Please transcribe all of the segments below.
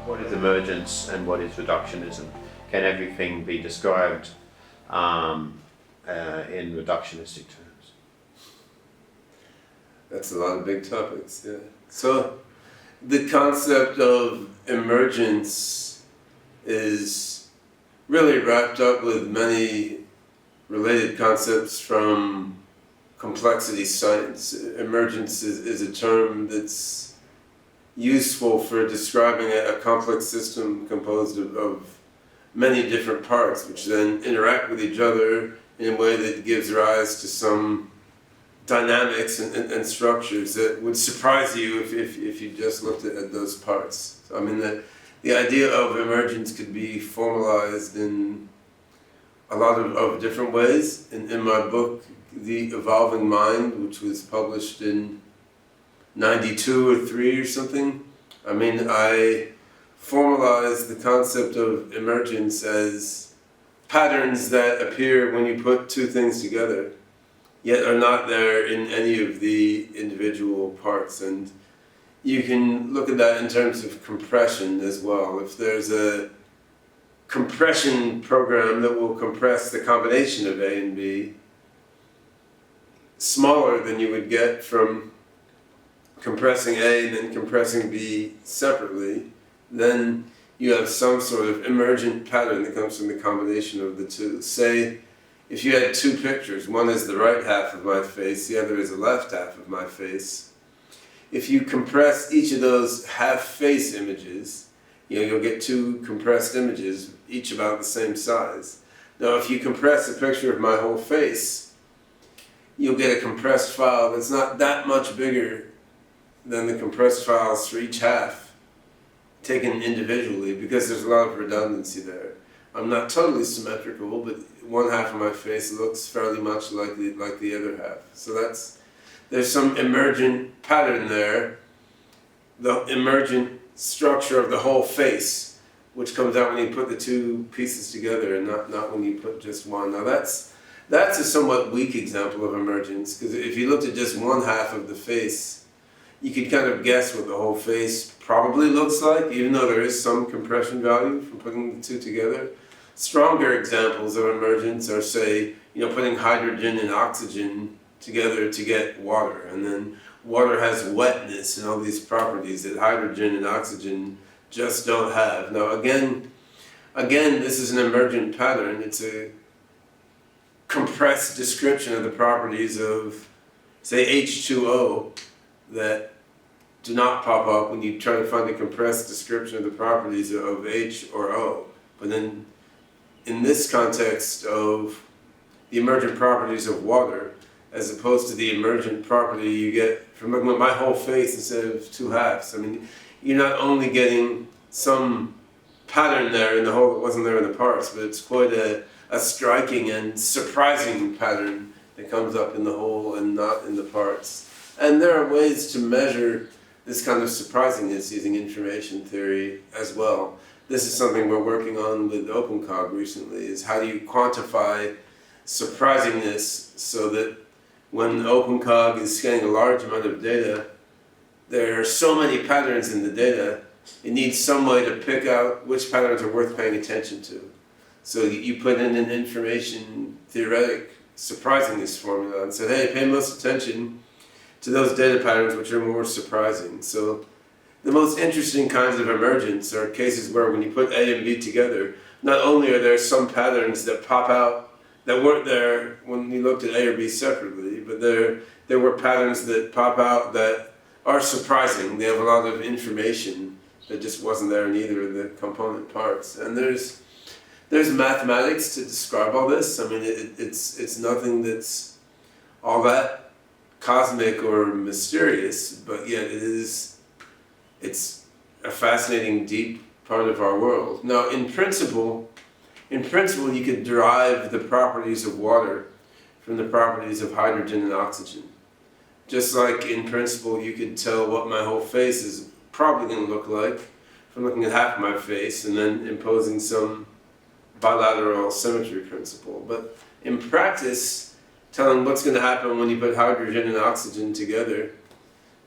What is emergence and what is reductionism? Can everything be described in reductionistic terms? That's a lot of big topics, yeah. So the concept of emergence is really wrapped up with many related concepts from complexity science. Emergence is a term that's useful for describing a complex system composed of many different parts, which then interact with each other in a way that gives rise to some dynamics and structures that would surprise you if you just looked at those parts. So, I mean, the idea of emergence could be formalized in a lot of different ways. In my book, The Evolving Mind, which was published in 92 or 3 or something, I mean, I formalized the concept of emergence as patterns that appear when you put two things together, yet are not there in any of the individual parts. And you can look at that in terms of compression as well. If there's a compression program that will compress the combination of A and B smaller than you would get from compressing A and then compressing B separately, then you have some sort of emergent pattern that comes from the combination of the two. Say, if you had two pictures, one is the right half of my face, the other is the left half of my face. If you compress each of those half-face images, you'll get two compressed images, each about the same size. Now, if you compress a picture of my whole face, you'll get a compressed file that's not that much bigger than the compressed files for each half, taken individually, because there's a lot of redundancy there. I'm not totally symmetrical, but one half of my face looks fairly much like the other half. So there's some emergent pattern there, the emergent structure of the whole face, which comes out when you put the two pieces together and not when you put just one. Now that's a somewhat weak example of emergence, because if you looked at just one half of the face, you could kind of guess what the whole face probably looks like, even though there is some compression value from putting the two together. Stronger examples of emergence are, say, putting hydrogen and oxygen together to get water, and then water has wetness and all these properties that hydrogen and oxygen just don't have. Now again, this is an emergent pattern. It's a compressed description of the properties of, say, H2O that do not pop up when you try to find a compressed description of the properties of H or O. But then in this context of the emergent properties of water, as opposed to the emergent property you get from looking at my whole face instead of two halves. I mean, you're not only getting some pattern there in the whole that wasn't there in the parts, but it's quite a striking and surprising pattern that comes up in the whole and not in the parts. And there are ways to measure this kind of surprisingness using information theory as well. This is something we're working on with OpenCog recently, is how do you quantify surprisingness so that when OpenCog is scanning a large amount of data, there are so many patterns in the data, it needs some way to pick out which patterns are worth paying attention to. So you put in an information theoretic surprisingness formula and said, hey, pay most attention to those data patterns which are more surprising. So the most interesting kinds of emergence are cases where when you put A and B together, not only are there some patterns that pop out that weren't there when you looked at A or B separately, but there were patterns that pop out that are surprising. They have a lot of information that just wasn't there in either of the component parts. And there's mathematics to describe all this. I mean, it's nothing that's all that cosmic or mysterious, but yet it's a fascinating, deep part of our world. Now, in principle, you could derive the properties of water from the properties of hydrogen and oxygen. Just like in principle, you could tell what my whole face is probably going to look like from looking at half of my face and then imposing some bilateral symmetry principle. But in practice, telling what's going to happen when you put hydrogen and oxygen together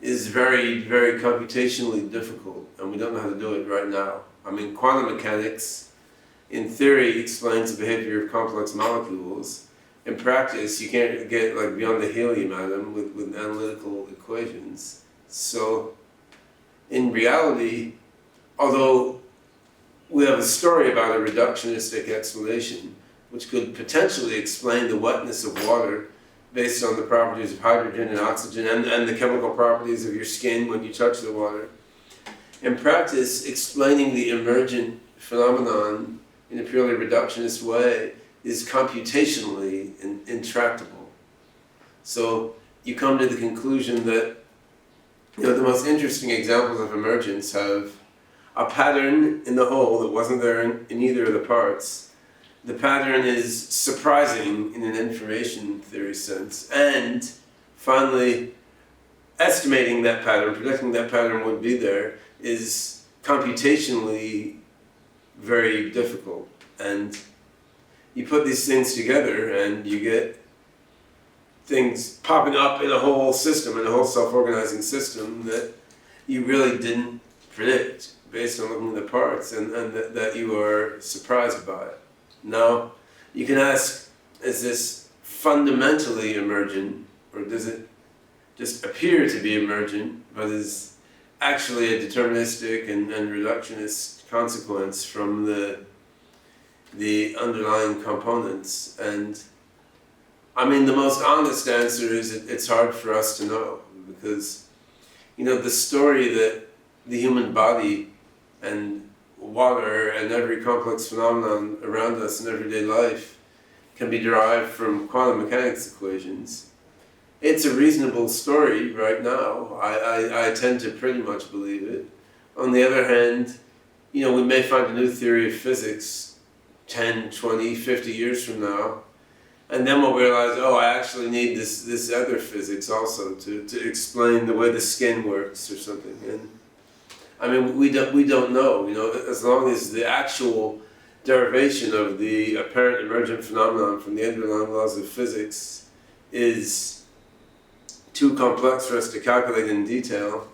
is very, very computationally difficult, and we don't know how to do it right now. I mean, quantum mechanics, in theory, explains the behavior of complex molecules. In practice, you can't get like beyond the helium atom with analytical equations. So, in reality, although we have a story about a reductionistic explanation, which could potentially explain the wetness of water based on the properties of hydrogen and oxygen and the chemical properties of your skin when you touch the water. In practice, explaining the emergent phenomenon in a purely reductionist way is computationally intractable. So you come to the conclusion that the most interesting examples of emergence have a pattern in the whole that wasn't there in either of the parts. The pattern is surprising in an information theory sense, and finally, estimating that pattern, predicting that pattern would be there, is computationally very difficult. And you put these things together and you get things popping up in a whole system, in a whole self-organizing system that you really didn't predict based on looking at the parts, and that you are surprised by it. Now, you can ask, is this fundamentally emergent, or does it just appear to be emergent, but is actually a deterministic and reductionist consequence from the underlying components? And I mean, the most honest answer is it's hard for us to know, because the story that the human body and water and every complex phenomenon around us in everyday life can be derived from quantum mechanics equations. It's a reasonable story right now. I tend to pretty much believe it. On the other hand, we may find a new theory of physics 10, 20, 50 years from now, and then we'll realize, I actually need this other physics also to explain the way the skin works or something. And I mean, we don't know, as long as the actual derivation of the apparent emergent phenomenon from the underlying laws of physics is too complex for us to calculate in detail.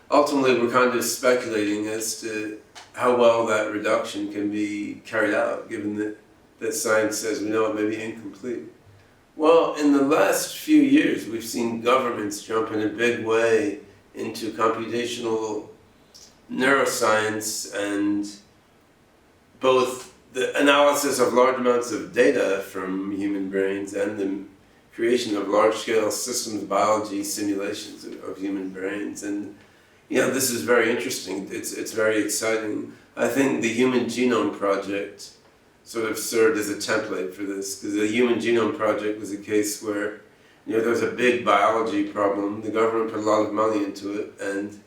Ultimately, we're kind of speculating as to how well that reduction can be carried out, given that science says we know it may be incomplete. Well, in the last few years, we've seen governments jump in a big way into computational neuroscience, and both the analysis of large amounts of data from human brains and the creation of large-scale systems biology simulations of human brains. And this is very interesting. It's very exciting. I think the Human Genome Project sort of served as a template for this, because the Human Genome Project was a case where there was a big biology problem. The government put a lot of money into it, and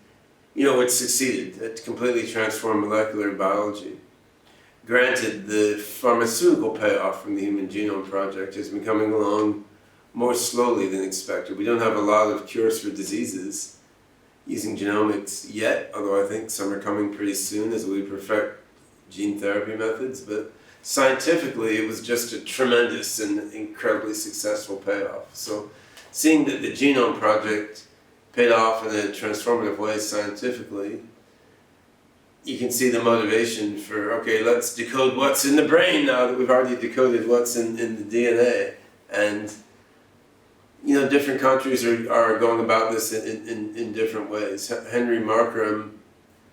it succeeded. It completely transformed molecular biology. Granted, the pharmaceutical payoff from the Human Genome Project has been coming along more slowly than expected. We don't have a lot of cures for diseases using genomics yet, although I think some are coming pretty soon as we perfect gene therapy methods. But scientifically, it was just a tremendous and incredibly successful payoff. So seeing that the Genome Project paid off in a transformative way scientifically, you can see the motivation for, okay, let's decode what's in the brain now that we've already decoded what's in the DNA. And different countries are going about this in different ways. Henry Markram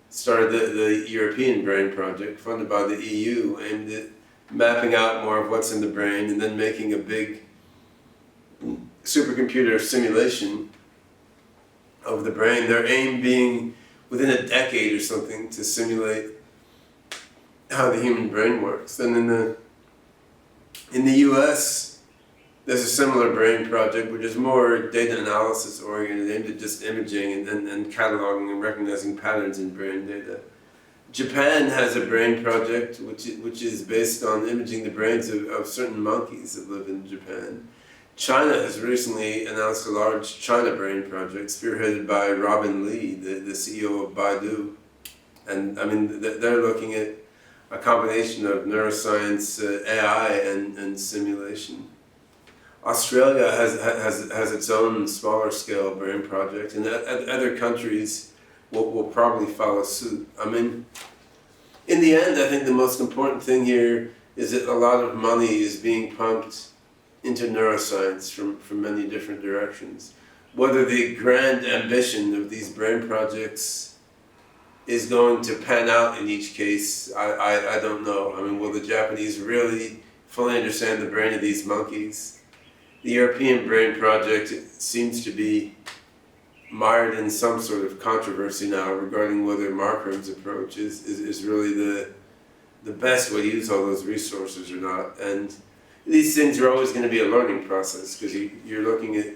started the European Brain Project, funded by the EU, aimed at mapping out more of what's in the brain and then making a big supercomputer simulation of the brain, their aim being within a decade or something to simulate how the human brain works. And in the US, there's a similar brain project which is more data analysis oriented, aimed at just imaging and cataloging and recognizing patterns in brain data. Japan has a brain project which is based on imaging the brains of certain monkeys that live in Japan. China has recently announced a large China Brain Project spearheaded by Robin Li, the CEO of Baidu. And I mean, they're looking at a combination of neuroscience, AI, and simulation. Australia has its own smaller scale brain project, and other countries will probably follow suit. I mean, in the end, I think the most important thing here is that a lot of money is being pumped into neuroscience from many different directions. Whether the grand ambition of these brain projects is going to pan out in each case, I don't know. I mean, will the Japanese really fully understand the brain of these monkeys? The European brain project seems to be mired in some sort of controversy now regarding whether Markram's approach is really the best way to use all those resources or not. And these things are always going to be a learning process because you're looking at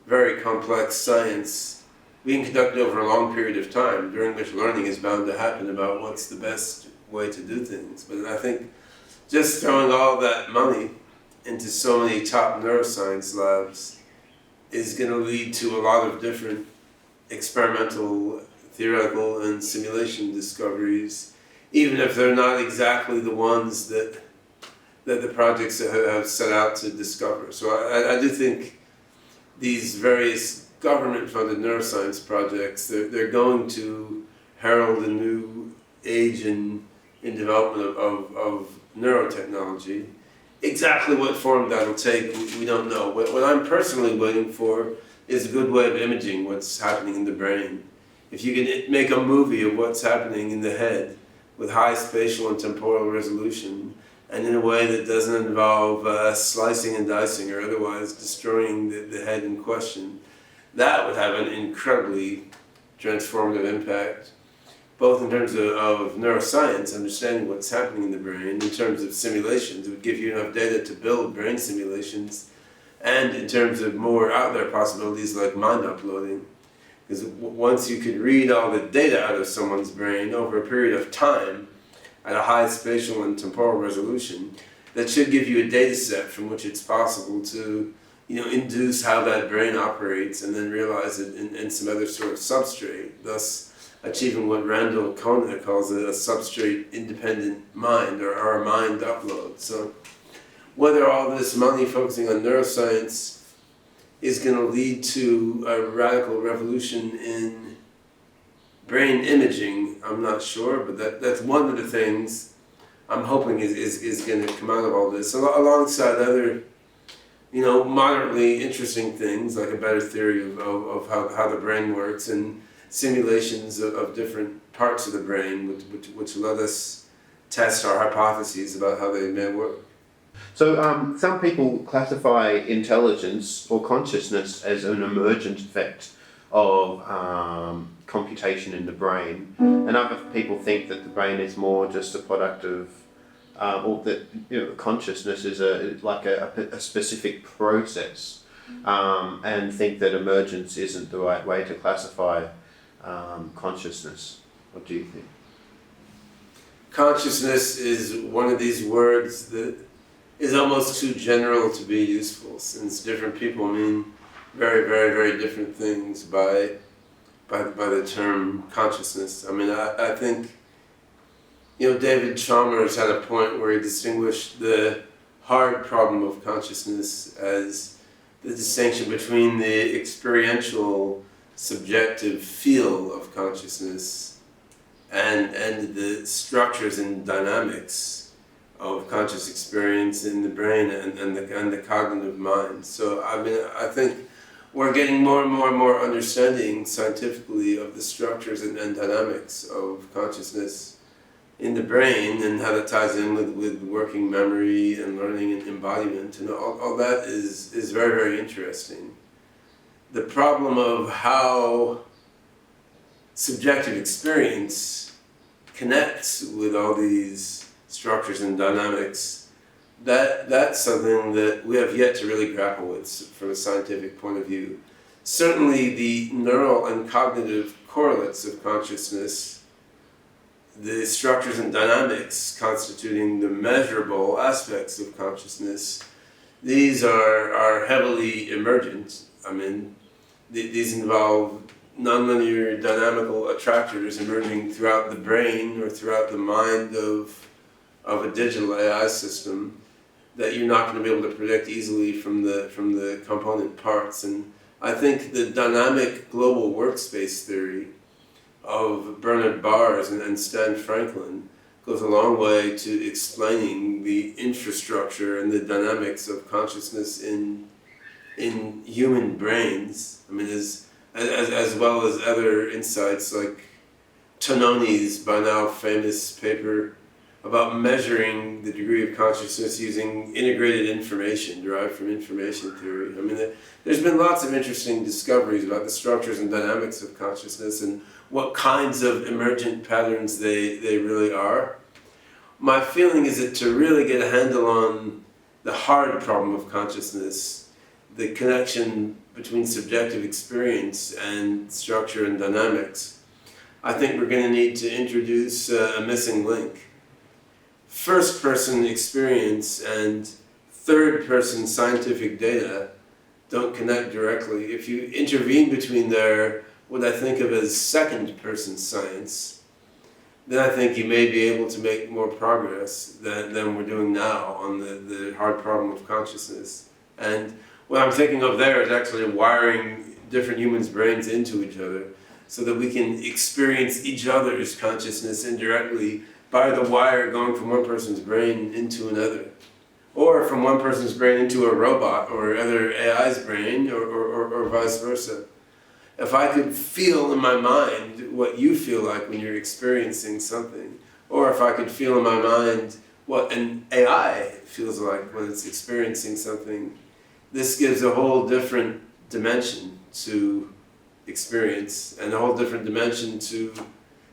very complex science being conducted over a long period of time, during which learning is bound to happen about what's the best way to do things. But I think just throwing all that money into so many top neuroscience labs is going to lead to a lot of different experimental, theoretical, and simulation discoveries, even if they're not exactly the ones that the projects have set out to discover. So I do think these various government-funded neuroscience projects, they're going to herald a new age in development of neurotechnology. Exactly what form that'll take, we don't know. What I'm personally waiting for is a good way of imaging what's happening in the brain. If you can make a movie of what's happening in the head with high spatial and temporal resolution, and in a way that doesn't involve slicing and dicing or otherwise destroying the head in question, that would have an incredibly transformative impact, both in terms of neuroscience, understanding what's happening in the brain, in terms of simulations. It would give you enough data to build brain simulations, and in terms of more out there possibilities like mind uploading. Because once you could read all the data out of someone's brain over a period of time at a high spatial and temporal resolution, that should give you a data set from which it's possible to induce how that brain operates and then realize it in some other sort of substrate, thus achieving what Randall Konik calls a substrate-independent mind, or a mind upload. So whether all this money focusing on neuroscience is going to lead to a radical revolution in brain imaging, I'm not sure, but that's one of the things I'm hoping is going to come out of all this, alongside other moderately interesting things like a better theory of how the brain works and simulations of different parts of the brain which let us test our hypotheses about how they may work. So some people classify intelligence or consciousness as an emergent effect of computation in the brain, and other people think that the brain is more just a product of or that consciousness is a specific process, and think that emergence isn't the right way to classify consciousness. What do you think? Consciousness is one of these words that is almost too general to be useful, since different people mean very, very, very different things by the term consciousness. I mean, I think David Chalmers had a point where he distinguished the hard problem of consciousness as the distinction between the experiential, subjective feel of consciousness and the structures and dynamics of conscious experience in the brain and the cognitive mind. So I mean, I think we're getting more and more and more understanding scientifically of the structures and dynamics of consciousness in the brain and how that ties in with working memory and learning and embodiment, and all that is very, very interesting. The problem of how subjective experience connects with all these structures and dynamics, that's something that we have yet to really grapple with from a scientific point of view. Certainly the neural and cognitive correlates of consciousness, the structures and dynamics constituting the measurable aspects of consciousness, these are heavily emergent. I mean, these involve nonlinear dynamical attractors emerging throughout the brain or throughout the mind of a digital AI system that you're not going to be able to predict easily from the component parts. And I think the dynamic global workspace theory of Bernard Bars and Stan Franklin goes a long way to explaining the infrastructure and the dynamics of consciousness in human brains. I mean, as well as other insights like Tononi's by now famous paper about measuring the degree of consciousness using integrated information derived from information theory. I mean, there's been lots of interesting discoveries about the structures and dynamics of consciousness and what kinds of emergent patterns they really are. My feeling is that to really get a handle on the hard problem of consciousness, the connection between subjective experience and structure and dynamics, I think we're going to need to introduce a missing link. First-person experience and third-person scientific data don't connect directly. If you intervene between their, what I think of as second-person science, then I think you may be able to make more progress than we're doing now on the hard problem of consciousness. And what I'm thinking of there is actually wiring different humans' brains into each other so that we can experience each other's consciousness indirectly by the wire going from one person's brain into another. Or from one person's brain into a robot or other AI's brain or vice versa. If I could feel in my mind what you feel like when you're experiencing something, or if I could feel in my mind what an AI feels like when it's experiencing something, this gives a whole different dimension to experience and a whole different dimension to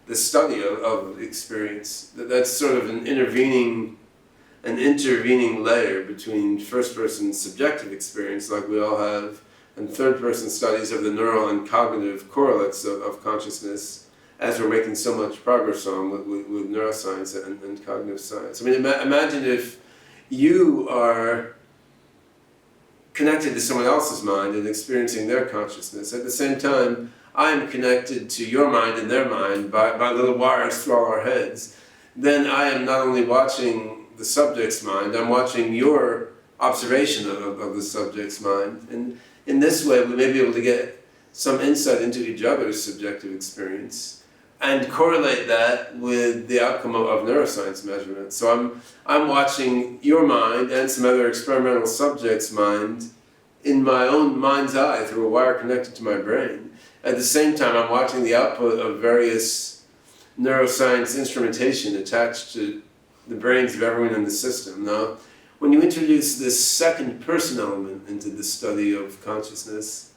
the study of experience. That's sort of an intervening layer between first-person subjective experience, like we all have, and third-person studies of the neural and cognitive correlates of consciousness, as we're making so much progress on with neuroscience and cognitive science. I mean, imagine if you are connected to someone else's mind and experiencing their consciousness. At the same time, I am connected to your mind and their mind by little wires through all our heads. Then I am not only watching the subject's mind, I'm watching your observation of the subject's mind. And in this way, we may be able to get some insight into each other's subjective experience and correlate that with the outcome of neuroscience measurements. So I'm watching your mind and some other experimental subject's mind in my own mind's eye through a wire connected to my brain. At the same time, I'm watching the output of various neuroscience instrumentation attached to the brains of everyone in the system. Now, when you introduce this second person element into the study of consciousness,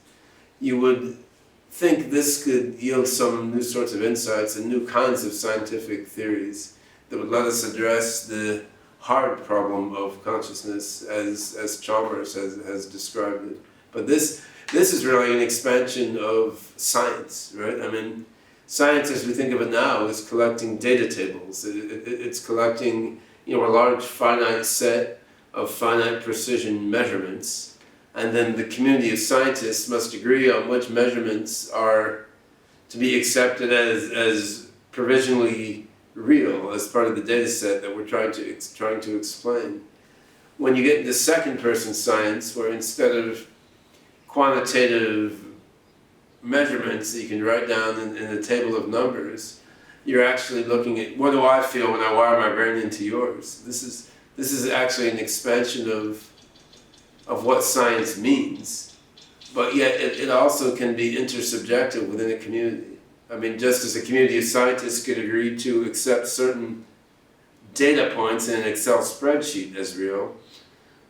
you would think this could yield some new sorts of insights and new kinds of scientific theories that would let us address the hard problem of consciousness as Chalmers has described it. But this is really an expansion of science, right? I mean, science as we think of it now is collecting data tables. It's collecting, a large finite set of finite precision measurements. And then the community of scientists must agree on which measurements are to be accepted as provisionally real as part of the data set that we're trying to explain. When you get into second-person science, where instead of quantitative measurements that you can write down in a table of numbers, you're actually looking at what do I feel when I wire my brain into yours. This is actually an expansion of what science means, but yet it also can be intersubjective within a community. I mean, just as a community of scientists could agree to accept certain data points in an Excel spreadsheet as real,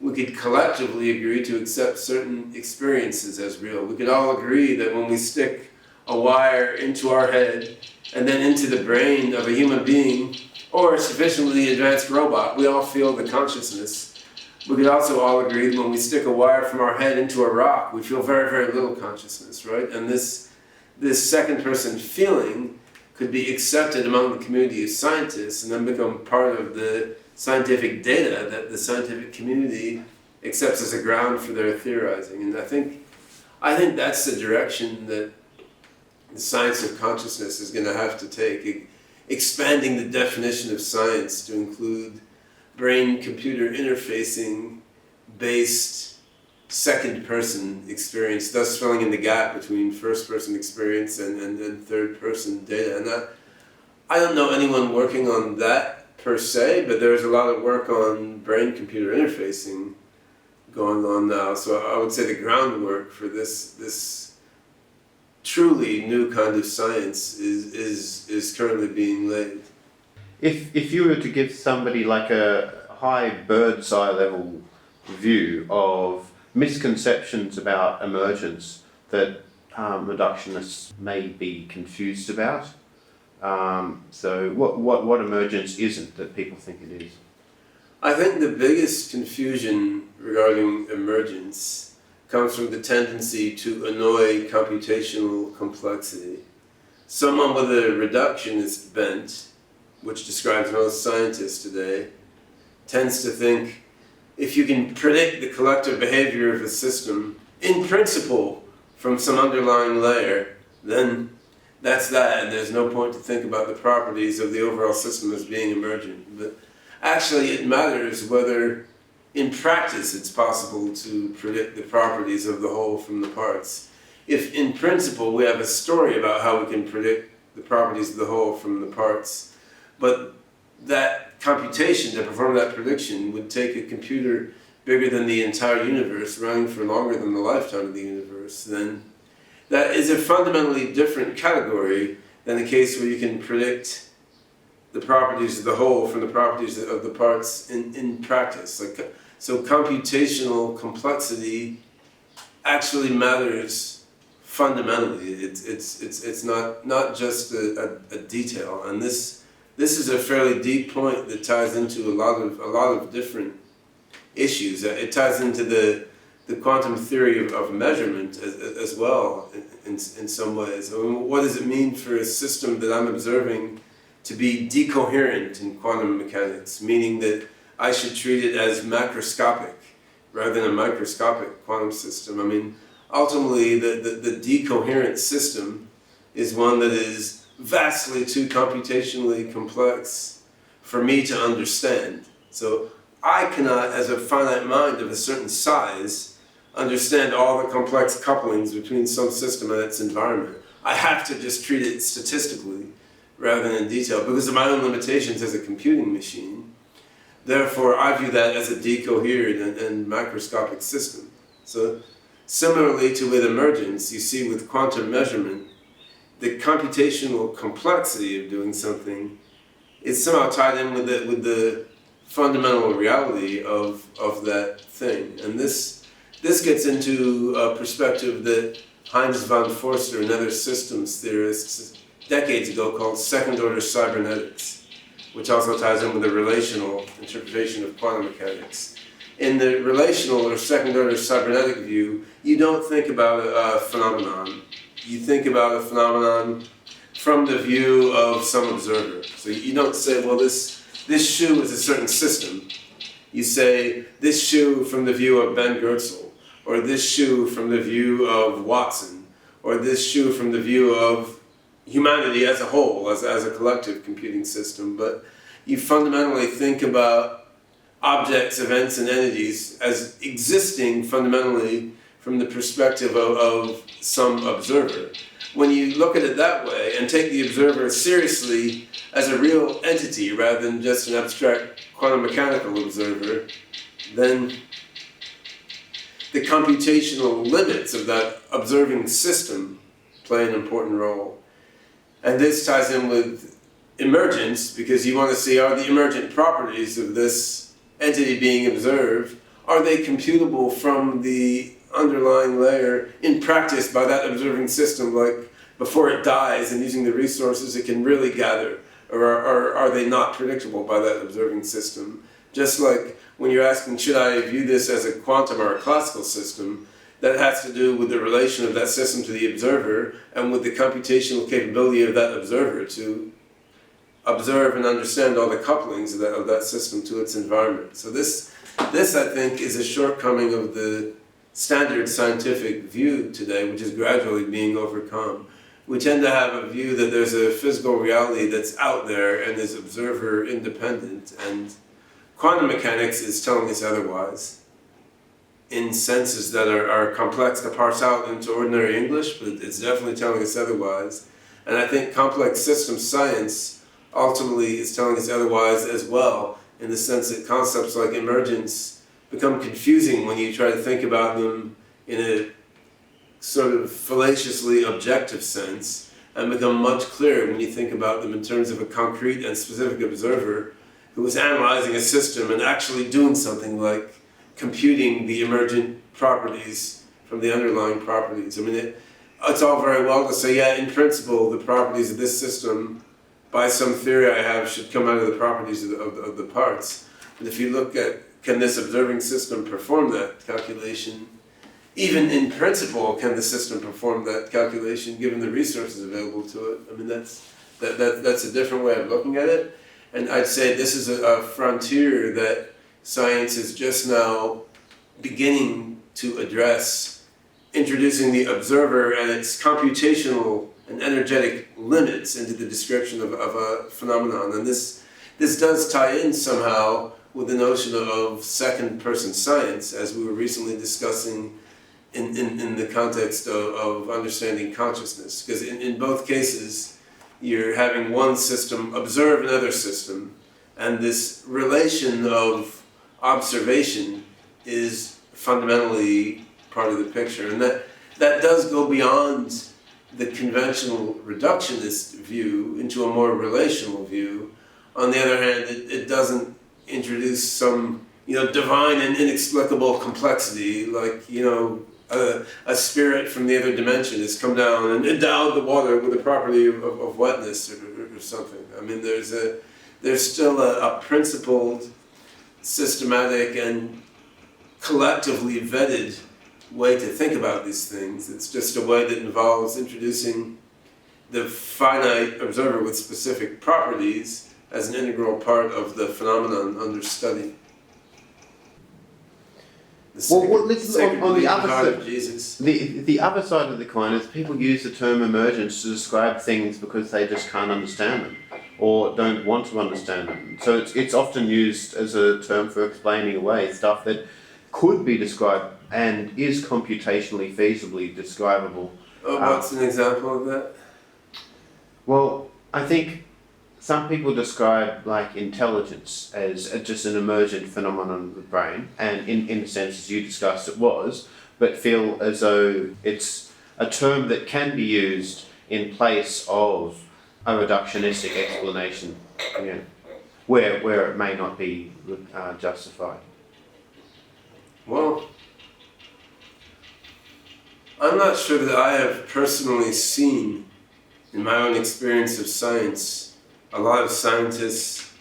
we could collectively agree to accept certain experiences as real. We could all agree that when we stick a wire into our head and then into the brain of a human being or a sufficiently advanced robot, we all feel the consciousness. We could also all agree that when we stick a wire from our head into a rock, we feel very, very little consciousness, right? And this second-person feeling could be accepted among the community of scientists and then become part of the scientific data that the scientific community accepts as a ground for their theorizing. And I think that's the direction that the science of consciousness is going to have to take, expanding the definition of science to include brain-computer interfacing based second-person experience, thus filling in the gap between first-person experience and third-person data. And I don't know anyone working on that per se, but there's a lot of work on brain-computer interfacing going on now. So I would say the groundwork for this truly new kind of science is currently being laid. If you were to give somebody like a high bird's eye level view of misconceptions about emergence that reductionists may be confused about, so what emergence isn't that people think it is? I think the biggest confusion regarding emergence comes from the tendency to annoy computational complexity. Someone with a reductionist bent, which describes most scientists today, tends to think if you can predict the collective behavior of a system, in principle, from some underlying layer, then that's that, and there's no point to think about the properties of the overall system as being emergent. But actually it matters whether in practice it's possible to predict the properties of the whole from the parts. If in principle we have a story about how we can predict the properties of the whole from the parts, but that computation to perform that prediction would take a computer bigger than the entire universe, running for longer than the lifetime of the universe, then that is a fundamentally different category than the case where you can predict the properties of the whole from the properties of the parts in practice. So computational complexity actually matters fundamentally. It's not just a detail, and this is a fairly deep point that ties into a lot of different issues. It ties into the quantum theory of measurement as well in some ways. I mean, what does it mean for a system that I'm observing to be decoherent in quantum mechanics, meaning that I should treat it as macroscopic rather than a microscopic quantum system? I mean, ultimately the decoherent system is one that is vastly too computationally complex for me to understand. So I cannot, as a finite mind of a certain size, understand all the complex couplings between some system and its environment. I have to just treat it statistically rather than in detail because of my own limitations as a computing machine. Therefore, I view that as a decoherent and macroscopic system. So similarly to with emergence, you see with quantum measurement, the computational complexity of doing something is somehow tied in with the fundamental reality of that thing. And this gets into a perspective that Heinz von Forster and other systems theorists decades ago called second-order cybernetics, which also ties in with the relational interpretation of quantum mechanics. In the relational or second-order cybernetic view, you don't think about a phenomenon. You think about a phenomenon from the view of some observer. So you don't say, well, this shoe is a certain system. You say, this shoe from the view of Ben Goertzel, or this shoe from the view of Watson, or this shoe from the view of humanity as a whole, as a collective computing system. But you fundamentally think about objects, events, and entities as existing fundamentally from the perspective of some observer. When you look at it that way and take the observer seriously as a real entity rather than just an abstract quantum mechanical observer, then the computational limits of that observing system play an important role. And this ties in with emergence, because you want to see, are the emergent properties of this entity being observed, are they computable from the underlying layer in practice by that observing system, like before it dies and using the resources it can really gather, or are they not predictable by that observing system? Just like when you're asking, should I view this as a quantum or a classical system, that has to do with the relation of that system to the observer and with the computational capability of that observer to observe and understand all the couplings of that system to its environment. So this I think is a shortcoming of the standard scientific view today, which is gradually being overcome. We tend to have a view that there's a physical reality that's out there and is observer independent, and quantum mechanics is telling us otherwise in senses that are complex to parse out into ordinary English, but it's definitely telling us otherwise. And I think complex system science ultimately is telling us otherwise as well, in the sense that concepts like emergence become confusing when you try to think about them in a sort of fallaciously objective sense, and become much clearer when you think about them in terms of a concrete and specific observer who was analyzing a system and actually doing something like computing the emergent properties from the underlying properties. I mean, it's all very well to say, yeah, in principle, the properties of this system, by some theory I have, should come out of the properties of the parts. But if you look at, can this observing system perform that calculation? Even in principle, can the system perform that calculation given the resources available to it? I mean, that's a different way of looking at it. And I'd say this is a frontier that science is just now beginning to address, introducing the observer and its computational and energetic limits into the description of a phenomenon. And this does tie in somehow with the notion of second-person science, as we were recently discussing in the context of understanding consciousness. Because in both cases, you're having one system observe another system, and this relation of observation is fundamentally part of the picture. And that does go beyond the conventional reductionist view into a more relational view. On the other hand, it doesn't introduce some, divine and inexplicable complexity, like, a spirit from the other dimension has come down and endowed the water with the property of wetness or something. I mean, there's still a principled, systematic, and collectively vetted way to think about these things. It's just a way that involves introducing the finite observer with specific properties as an integral part of the phenomenon under study. On the other heart side, of Jesus. the other side of the coin is people use the term emergence to describe things because they just can't understand them or don't want to understand them. So it's often used as a term for explaining away stuff that could be described and is computationally feasibly describable. What's an example of that? Well, I think some people describe like intelligence as just an emergent phenomenon of the brain, and in the sense as you discussed it was, but feel as though it's a term that can be used in place of a reductionistic explanation, where it may not be justified. Well, I'm not sure that I have personally seen, in my own experience of science, a lot of scientists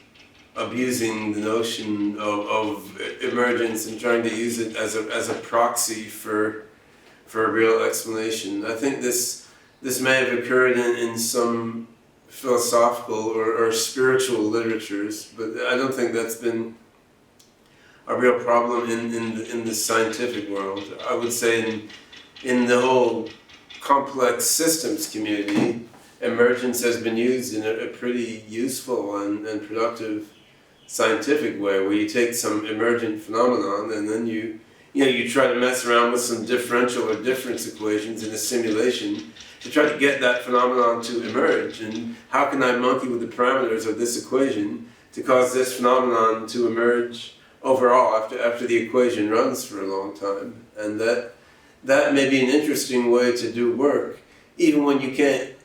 abusing the notion of emergence and trying to use it as a proxy for a real explanation. I think this may have occurred in some philosophical or spiritual literatures, but I don't think that's been a real problem in the scientific world. I would say in the whole complex systems community, emergence has been used in a pretty useful and productive scientific way, where you take some emergent phenomenon and then you try to mess around with some differential or difference equations in a simulation to try to get that phenomenon to emerge. And how can I monkey with the parameters of this equation to cause this phenomenon to emerge overall after the equation runs for a long time? And that may be an interesting way to do work, even when you can't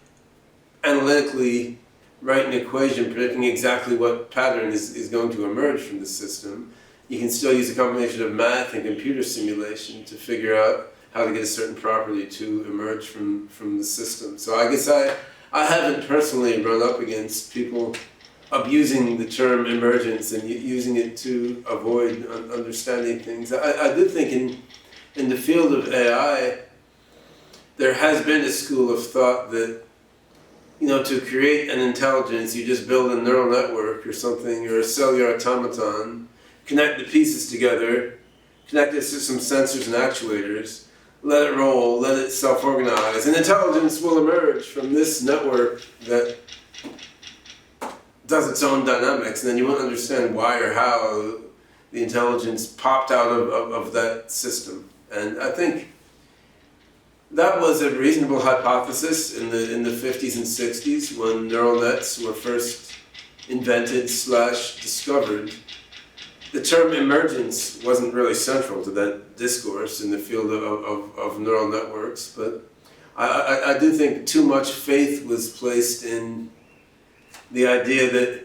analytically write an equation predicting exactly what pattern is going to emerge from the system. You can still use a combination of math and computer simulation to figure out how to get a certain property to emerge from the system. So I guess I haven't personally run up against people abusing the term emergence and using it to avoid understanding things. I did think in the field of AI, there has been a school of thought that to create an intelligence, you just build a neural network or something, or a cellular automaton, connect the pieces together, connect it to some sensors and actuators, let it roll, let it self-organize, and intelligence will emerge from this network that does its own dynamics, and then you won't understand why or how the intelligence popped out of that system. And I think that was a reasonable hypothesis in the 50s and 60s when neural nets were first invented / discovered. The term emergence wasn't really central to that discourse in the field of neural networks, but I do think too much faith was placed in the idea that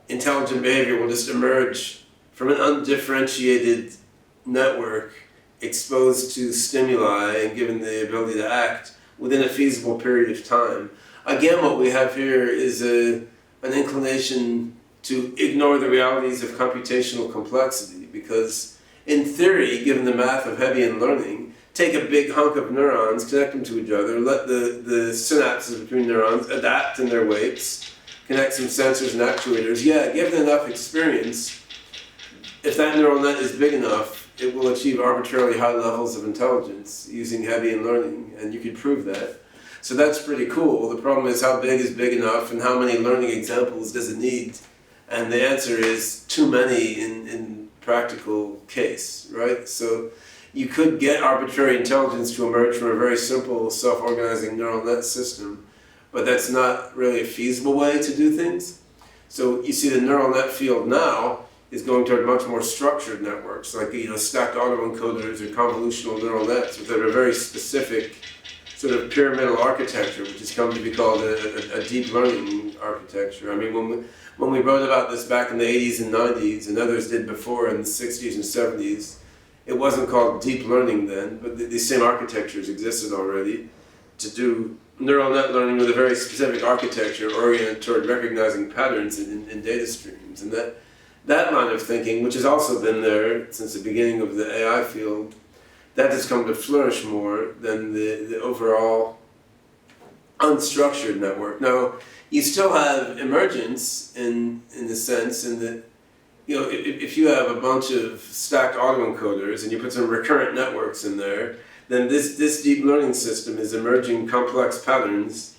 intelligent behavior will just emerge from an undifferentiated network exposed to stimuli and given the ability to act within a feasible period of time. Again, what we have here is an inclination to ignore the realities of computational complexity, because in theory, given the math of Hebbian learning, take a big hunk of neurons, connect them to each other, let the synapses between neurons adapt in their weights, connect some sensors and actuators. Yeah, given enough experience, if that neural net is big enough, it will achieve arbitrarily high levels of intelligence using Hebbian learning, and you could prove that. So that's pretty cool. The problem is, how big is big enough, and how many learning examples does it need? And the answer is too many in practical case, right? So you could get arbitrary intelligence to emerge from a very simple self-organizing neural net system, but that's not really a feasible way to do things. So you see the neural net field now is going toward much more structured networks, like stacked autoencoders or convolutional neural nets, that are very specific sort of pyramidal architecture, which has come to be called a deep learning architecture. I mean, when we wrote about this back in the 80s and 90s, and others did before in the 60s and 70s, it wasn't called deep learning then, but these same architectures existed already to do neural net learning with a very specific architecture oriented toward recognizing patterns in data streams. And that line of thinking, which has also been there since the beginning of the AI field, that has come to flourish more than the overall unstructured network. Now, you still have emergence in the sense in that, if you have a bunch of stacked autoencoders and you put some recurrent networks in there, then this deep learning system is emerging complex patterns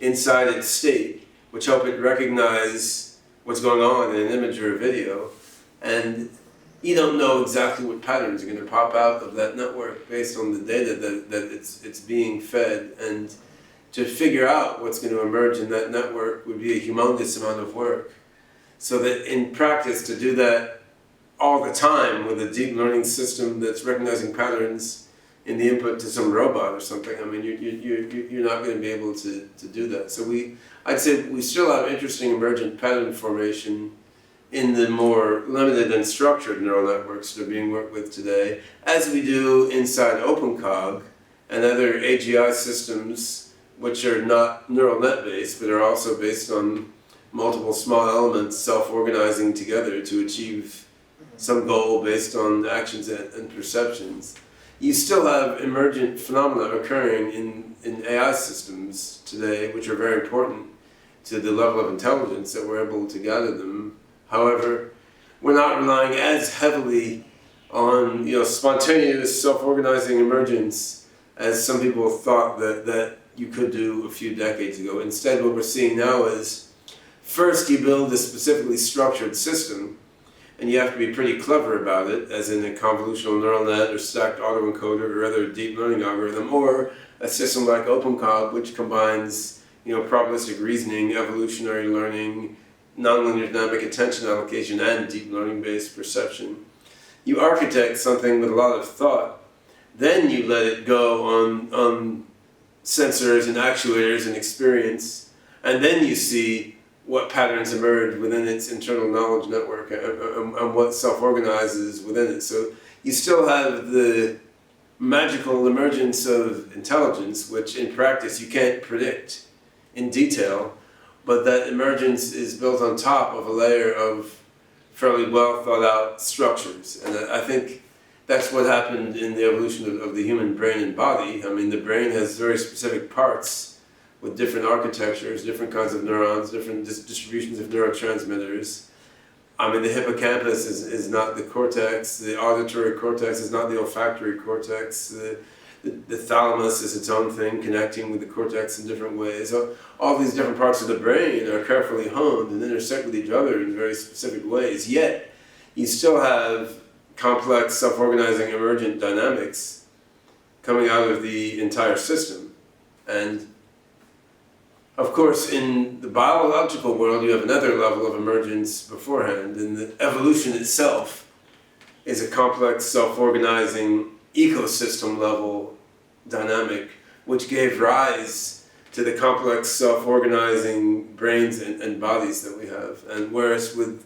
inside its state, which help it recognize what's going on in an image or a video. And you don't know exactly what patterns are going to pop out of that network based on the data that it's being fed. And to figure out what's going to emerge in that network would be a humongous amount of work. So that in practice, to do that all the time with a deep learning system that's recognizing patterns in the input to some robot or something, I mean, you're not going to be able to do that. So I'd say we still have interesting emergent pattern formation in the more limited and structured neural networks that are being worked with today, as we do inside OpenCog and other AGI systems, which are not neural net based, but are also based on multiple small elements self-organizing together to achieve some goal based on actions and perceptions. You still have emergent phenomena occurring in AI systems today, which are very important to the level of intelligence that we're able to gather them. However, we're not relying as heavily on spontaneous self-organizing emergence as some people thought that you could do a few decades ago. Instead, what we're seeing now is, first you build a specifically structured system, and you have to be pretty clever about it, as in a convolutional neural net or stacked autoencoder or other deep learning algorithm, or a system like OpenCog, which combines probabilistic reasoning, evolutionary learning, nonlinear dynamic attention allocation, and deep learning-based perception. You architect something with a lot of thought, then you let it go on sensors and actuators and experience, and then you see what patterns emerge within its internal knowledge network and what self-organizes within it. So you still have the magical emergence of intelligence, which in practice you can't predict in detail, but that emergence is built on top of a layer of fairly well thought out structures. And I think that's what happened in the evolution of the human brain and body. I mean, the brain has very specific parts with different architectures, different kinds of neurons, different distributions of neurotransmitters. I mean, the hippocampus is not the cortex, the auditory cortex is not the olfactory cortex, the thalamus is its own thing, connecting with the cortex in different ways. So all these different parts of the brain are carefully honed and intersect with each other in very specific ways. Yet, you still have complex, self-organizing, emergent dynamics coming out of the entire system. And Of course, in the biological world, you have another level of emergence beforehand, and the evolution itself is a complex, self-organizing, ecosystem level dynamic, which gave rise to the complex, self-organizing brains and bodies that we have. And whereas with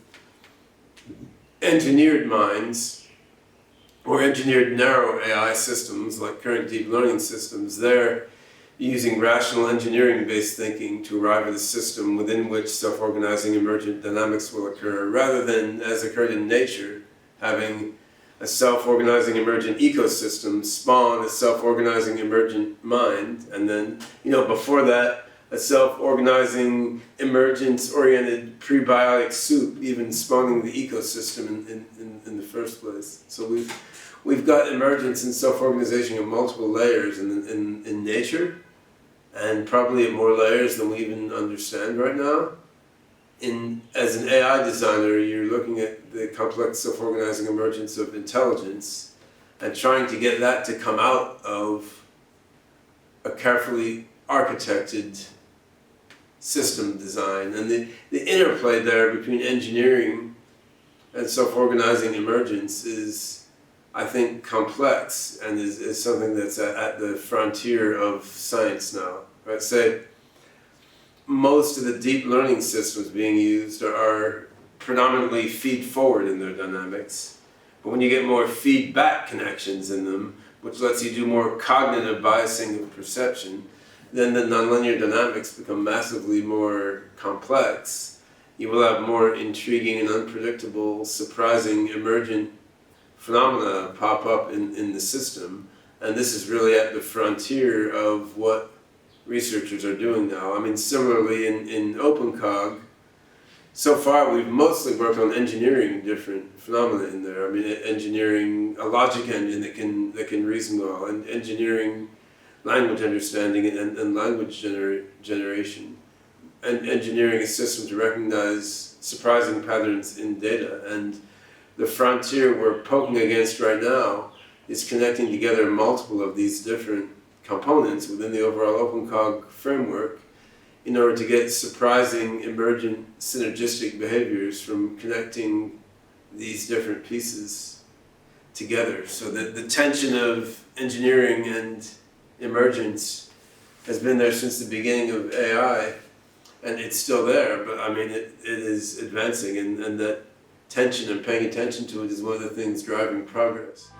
engineered minds, or engineered narrow AI systems, like current deep learning systems, they're using rational engineering-based thinking to arrive at a system within which self-organizing emergent dynamics will occur, rather than, as occurred in nature, having a self-organizing emergent ecosystem spawn a self-organizing emergent mind, and then, before that, a self-organizing, emergence-oriented prebiotic soup, even spawning the ecosystem in the first place. So we've got emergence and self-organization of multiple layers in nature, and probably at more layers than we even understand right now. As an AI designer, you're looking at the complex self-organizing emergence of intelligence and trying to get that to come out of a carefully architected system design. And the interplay there between engineering and self-organizing emergence is, I think, complex and is something that's at the frontier of science now. Right? Say, most of the deep learning systems being used are predominantly feed-forward in their dynamics. But when you get more feedback connections in them, which lets you do more cognitive biasing of perception, then the nonlinear dynamics become massively more complex. You will have more intriguing and unpredictable, surprising, emergent phenomena pop up in the system. And this is really at the frontier of what researchers are doing now. I mean, similarly in OpenCog, so far we've mostly worked on engineering different phenomena in there. I mean, engineering a logic engine that can reason well, and engineering language understanding and language generation, and engineering a system to recognize surprising patterns in data. And the frontier we're poking against right now is connecting together multiple of these different components within the overall OpenCog framework in order to get surprising emergent synergistic behaviors from connecting these different pieces together. So that the tension of engineering and emergence has been there since the beginning of AI, and it's still there, but I mean it is advancing, and that tension and paying attention to it is one of the things driving progress.